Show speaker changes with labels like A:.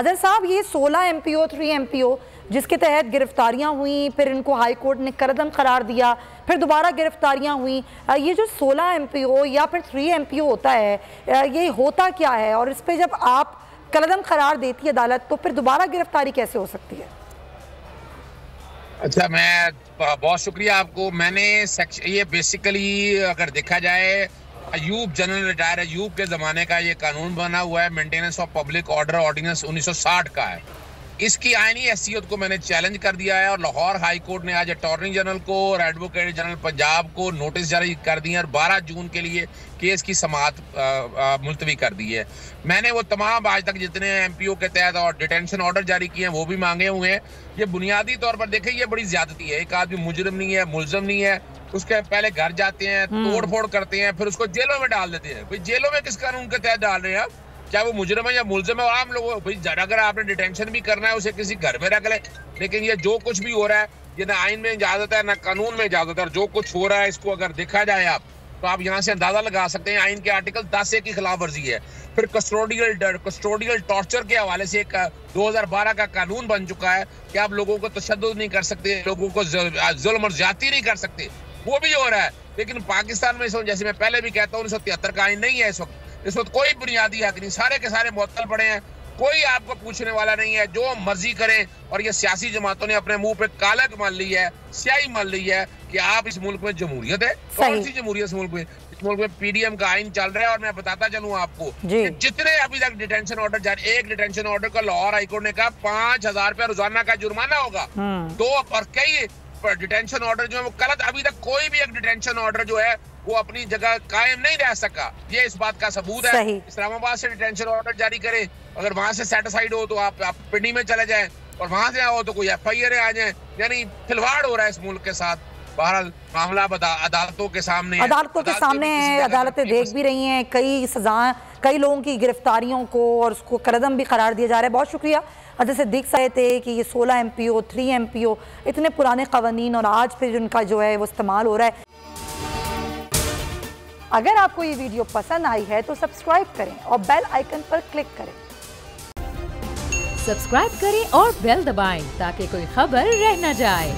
A: Other साहब, ये 16 MPO 3 MPO जिसके तहत गिरफ्तारियां हुई, फिर इनको हाई कोर्ट ने करदम करार दिया, फिर दोबारा गिरफ्तारियां हुई, ये जो 16 MPO या फिर 3 MPO होता है, ये होता क्या है? और इस पर जब आप करदम करार देती है अदालत, तो फिर दोबारा गिरफ्तारी कैसे हो सकती है?
B: अच्छा, मैं बहुत शुक्रिया आपको। मैंने ये बेसिकली अगर देखा जाए, अयूब जनरल रिटायर अयूब के ज़माने का ये कानून बना हुआ है, maintenance of public order ordinance 1960 का है। इसकी आईनी हैसियत को मैंने चैलेंज कर दिया है और लाहौर हाई कोर्ट ने आज अटॉर्नी जनरल को और एडवोकेट जनरल पंजाब को नोटिस जारी कर दिए और 12 जून के लिए केस की समाअत मुलतवी कर दी है। मैंने वो तमाम आज तक जितने MPO के तहत और डिटेंशन ऑर्डर जारी किए हैं वो भी मांगे हुए हैं। ये बुनियादी तौर पर देखें, ये बड़ी ज्यादती है। एक आदमी मुजरिम नहीं है, मुलजम नहीं है, उसके पहले घर जाते हैं, तोड़ फोड़ करते हैं, फिर उसको जेलों में डाल देते हैं। भाई जेलों में किस कानून के तहत डाल रहे हैं आप? क्या वो मुजरिम है या मुलजिम है? और आम लोगों भाई, अगर आपने डिटेंशन भी करना है उसे किसी घर में रख ले। लेकिन ये जो कुछ भी हो रहा है, ये ना आइन में इजाजत है ना कानून में इजाजत है। और जो कुछ हो रहा है इसको अगर देखा जाए आप, तो आप यहाँ से अंदाजा लगा सकते हैं आइन के आर्टिकल 10A की खिलाफ वर्जी है। फिर कस्टोडियल टॉर्चर के हवाले से एक 2012 का कानून बन चुका है कि आप लोगों को तशद्दुद नहीं कर सकते, लोगों को जुल्म और ज्यादती नहीं कर सकते, वो भी हो रहा है। लेकिन पाकिस्तान में जैसे मैं पहले भी कहता हूँ 1973 का आइन नहीं है इस वक्त कोई बुनियादी हक नहीं, सारे के सारे मुअत्तल पड़े हैं, कोई आपको पूछने वाला नहीं है, जो मर्जी करें। और ये सियासी जमातों ने अपने मुंह पे कालक मान ली है, स्याही मान ली है कि आप इस मुल्क में जमहूरियत है। कौन सी जमहूरियत इस मुल्क में? इस मुल्क में PDM का आइन चल रहा है। और मैं बताता चलूं आपको, जितने अभी तक डिटेंशन ऑर्डर जारी, एक डिटेंशन ऑर्डर का लाहौर हाईकोर्ट ने कहा 5000 रुपया रोजाना का जुर्माना होगा। तो और कई डिटेंशन ऑर्डर जो है वो गलत, अभी तक कोई भी एक डिटेंशन ऑर्डर जो है वो अपनी जगह कायम नहीं रह सका। ये इस बात का सबूत है। इस्लामाबाद से डिटेंशन ऑर्डर जारी करें, अगर वहां से सेटिस्फाइड हो तो आप पिंडी में चले जाएं, और वहां से आओ तो कोई FIR आ जाए। यानी खिलवाड़ हो रहा है इस मुल्क के साथ। बहरहाल मामला अदालतों के सामने है,
A: अदालतें देख भी रही हैं, कई सजाएं, कई लोगों की गिरफ्तारियों को और उसको करदम भी करार दिया जा रहा है। बहुत शुक्रिया। जैसे दिख रहे थे कि ये 16 MPO 3 MPO इतने पुराने कवानीन और आज फिर उनका जो है वो इस्तेमाल हो रहा है। अगर आपको ये वीडियो पसंद आई है तो सब्सक्राइब करें और बेल आइकन पर क्लिक करें।
C: सब्सक्राइब करें और बेल दबाएं ताकि कोई खबर रह न जाए।